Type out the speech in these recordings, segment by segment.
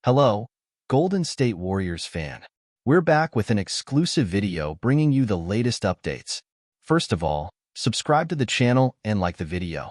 Hello, Golden State Warriors fan. We're back with an exclusive video bringing you the latest updates. First of all, subscribe to the channel and like the video.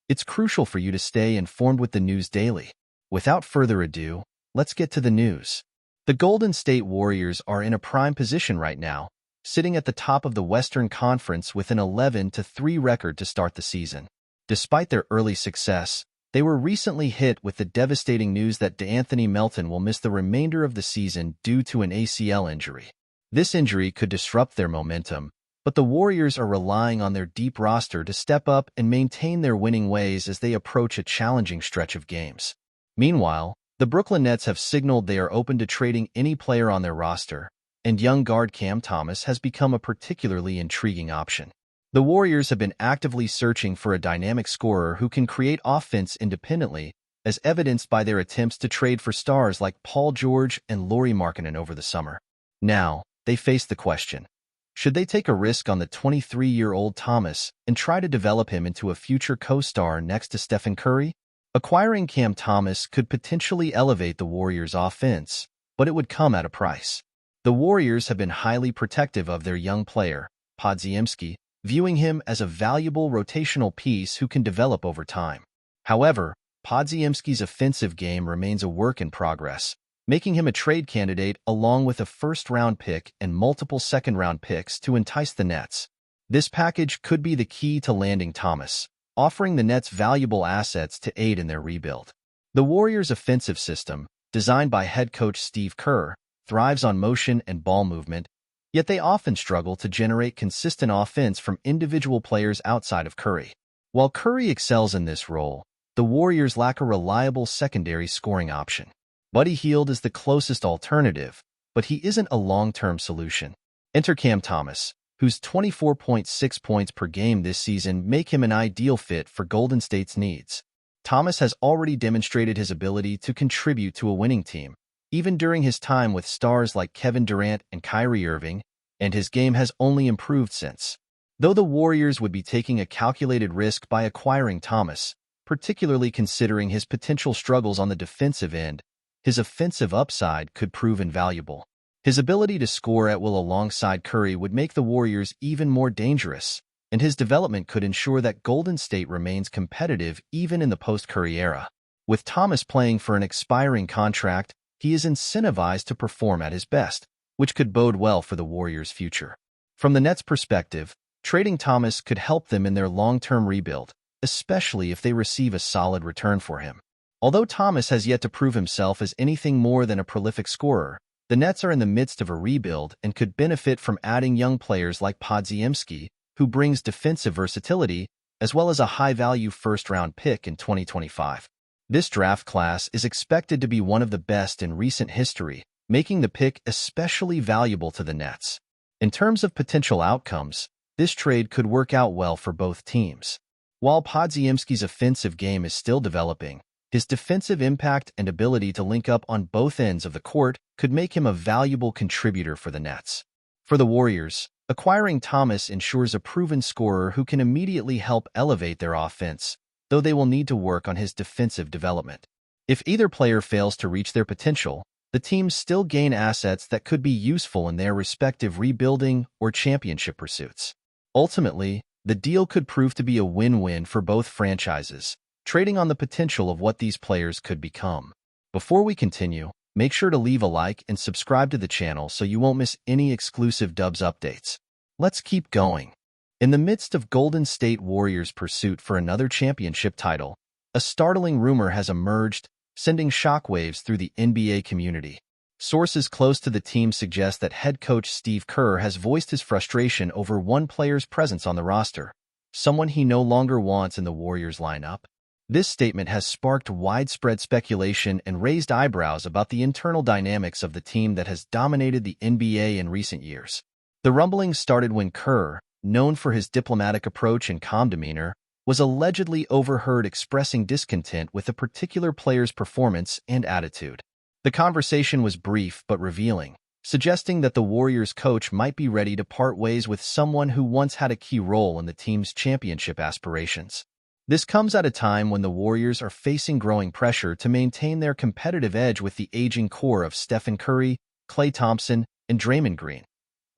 It's crucial for you to stay informed with the news daily. Without further ado, let's get to the news. The Golden State Warriors are in a prime position right now, sitting at the top of the Western Conference with an 11-3 record to start the season. Despite their early success, they were recently hit with the devastating news that De'Anthony Melton will miss the remainder of the season due to an ACL injury. This injury could disrupt their momentum, but the Warriors are relying on their deep roster to step up and maintain their winning ways as they approach a challenging stretch of games. Meanwhile, the Brooklyn Nets have signaled they are open to trading any player on their roster, and young guard Cam Thomas has become a particularly intriguing option. The Warriors have been actively searching for a dynamic scorer who can create offense independently, as evidenced by their attempts to trade for stars like Paul George and Lauri Markkanen over the summer. Now, they face the question: should they take a risk on the 23-year-old Thomas and try to develop him into a future co-star next to Stephen Curry? Acquiring Cam Thomas could potentially elevate the Warriors' offense, but it would come at a price. The Warriors have been highly protective of their young player, Podziemski, viewing him as a valuable rotational piece who can develop over time. However, Podziemski's offensive game remains a work in progress, making him a trade candidate along with a first-round pick and multiple second-round picks to entice the Nets. This package could be the key to landing Thomas, offering the Nets valuable assets to aid in their rebuild. The Warriors' offensive system, designed by head coach Steve Kerr, thrives on motion and ball movement, yet they often struggle to generate consistent offense from individual players outside of Curry. While Curry excels in this role, the Warriors lack a reliable secondary scoring option. Buddy Hield is the closest alternative, but he isn't a long-term solution. Enter Cam Thomas, whose 24.6 points per game this season make him an ideal fit for Golden State's needs. Thomas has already demonstrated his ability to contribute to a winning team, even during his time with stars like Kevin Durant and Kyrie Irving, and his game has only improved since. Though the Warriors would be taking a calculated risk by acquiring Thomas, particularly considering his potential struggles on the defensive end, his offensive upside could prove invaluable. His ability to score at will alongside Curry would make the Warriors even more dangerous, and his development could ensure that Golden State remains competitive even in the post-Curry era. With Thomas playing for an expiring contract, he is incentivized to perform at his best, which could bode well for the Warriors' future. From the Nets' perspective, trading Thomas could help them in their long-term rebuild, especially if they receive a solid return for him. Although Thomas has yet to prove himself as anything more than a prolific scorer, the Nets are in the midst of a rebuild and could benefit from adding young players like Podziemski, who brings defensive versatility, as well as a high-value first-round pick in 2025. This draft class is expected to be one of the best in recent history, making the pick especially valuable to the Nets. In terms of potential outcomes, this trade could work out well for both teams. While Podziemski's offensive game is still developing, his defensive impact and ability to link up on both ends of the court could make him a valuable contributor for the Nets. For the Warriors, acquiring Thomas ensures a proven scorer who can immediately help elevate their offense, though they will need to work on his defensive development. If either player fails to reach their potential, the teams still gain assets that could be useful in their respective rebuilding or championship pursuits. Ultimately, the deal could prove to be a win-win for both franchises, trading on the potential of what these players could become. Before we continue, make sure to leave a like and subscribe to the channel so you won't miss any exclusive Dubs updates. Let's keep going. In the midst of Golden State Warriors' pursuit for another championship title, a startling rumor has emerged, sending shockwaves through the NBA community. Sources close to the team suggest that head coach Steve Kerr has voiced his frustration over one player's presence on the roster, someone he no longer wants in the Warriors lineup. This statement has sparked widespread speculation and raised eyebrows about the internal dynamics of the team that has dominated the NBA in recent years. The rumblings started when Kerr, known for his diplomatic approach and calm demeanor, was allegedly overheard expressing discontent with a particular player's performance and attitude. The conversation was brief but revealing, suggesting that the Warriors coach might be ready to part ways with someone who once had a key role in the team's championship aspirations. This comes at a time when the Warriors are facing growing pressure to maintain their competitive edge with the aging core of Stephen Curry, Klay Thompson, and Draymond Green,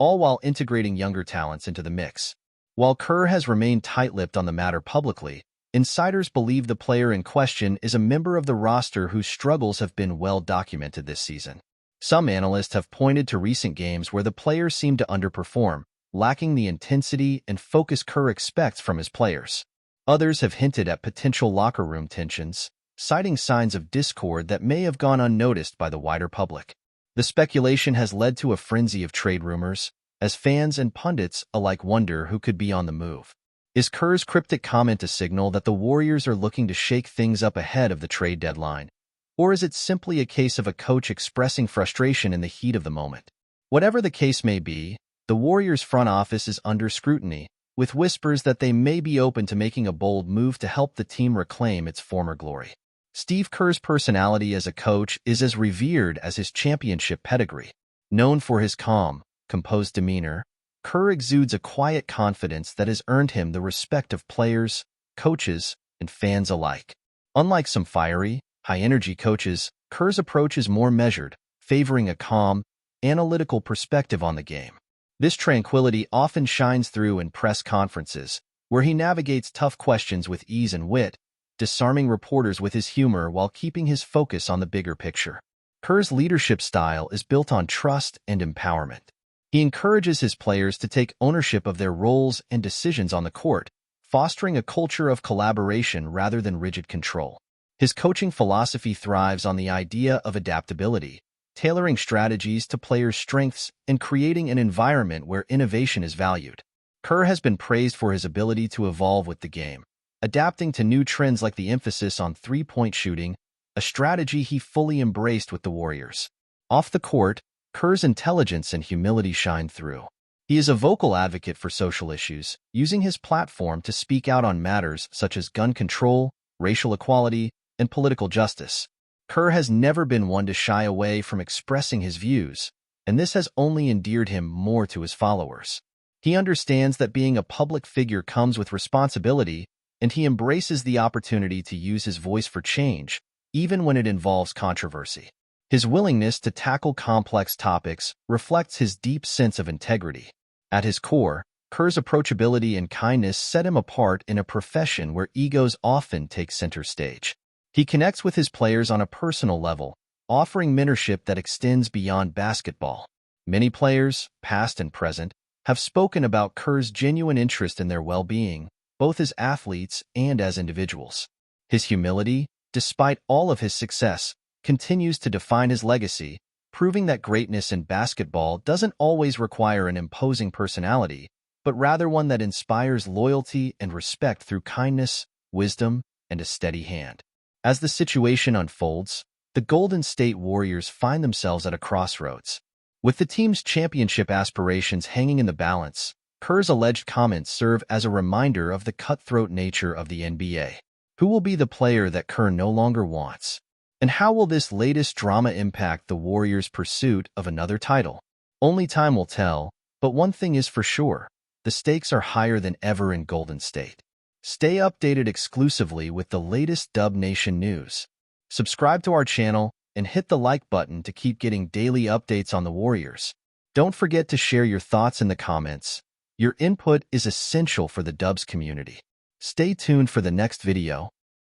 all while integrating younger talents into the mix. While Kerr has remained tight-lipped on the matter publicly, insiders believe the player in question is a member of the roster whose struggles have been well documented this season. Some analysts have pointed to recent games where the player seemed to underperform, lacking the intensity and focus Kerr expects from his players. Others have hinted at potential locker room tensions, citing signs of discord that may have gone unnoticed by the wider public. The speculation has led to a frenzy of trade rumors, as fans and pundits alike wonder who could be on the move. Is Kerr's cryptic comment a signal that the Warriors are looking to shake things up ahead of the trade deadline? Or is it simply a case of a coach expressing frustration in the heat of the moment? Whatever the case may be, the Warriors' front office is under scrutiny, with whispers that they may be open to making a bold move to help the team reclaim its former glory. Steve Kerr's personality as a coach is as revered as his championship pedigree. Known for his calm, composed demeanor, Kerr exudes a quiet confidence that has earned him the respect of players, coaches, and fans alike. Unlike some fiery, high-energy coaches, Kerr's approach is more measured, favoring a calm, analytical perspective on the game. This tranquility often shines through in press conferences, where he navigates tough questions with ease and wit, disarming reporters with his humor while keeping his focus on the bigger picture. Kerr's leadership style is built on trust and empowerment. He encourages his players to take ownership of their roles and decisions on the court, fostering a culture of collaboration rather than rigid control. His coaching philosophy thrives on the idea of adaptability, tailoring strategies to players' strengths and creating an environment where innovation is valued. Kerr has been praised for his ability to evolve with the game, adapting to new trends like the emphasis on three-point shooting, a strategy he fully embraced with the Warriors. Off the court, Kerr's intelligence and humility shine through. He is a vocal advocate for social issues, using his platform to speak out on matters such as gun control, racial equality, and political justice. Kerr has never been one to shy away from expressing his views, and this has only endeared him more to his followers. He understands that being a public figure comes with responsibility, and he embraces the opportunity to use his voice for change, even when it involves controversy. His willingness to tackle complex topics reflects his deep sense of integrity. At his core, Kerr's approachability and kindness set him apart in a profession where egos often take center stage. He connects with his players on a personal level, offering mentorship that extends beyond basketball. Many players, past and present, have spoken about Kerr's genuine interest in their well-being, both as athletes and as individuals. His humility, despite all of his success, continues to define his legacy, proving that greatness in basketball doesn't always require an imposing personality, but rather one that inspires loyalty and respect through kindness, wisdom, and a steady hand. As the situation unfolds, the Golden State Warriors find themselves at a crossroads. With the team's championship aspirations hanging in the balance, Kerr's alleged comments serve as a reminder of the cutthroat nature of the NBA. Who will be the player that Kerr no longer wants? And how will this latest drama impact the Warriors' pursuit of another title? Only time will tell, but one thing is for sure: the stakes are higher than ever in Golden State. Stay updated exclusively with the latest Dub Nation news. Subscribe to our channel and hit the like button to keep getting daily updates on the Warriors. Don't forget to share your thoughts in the comments. Your input is essential for the Dubs community. Stay tuned for the next video,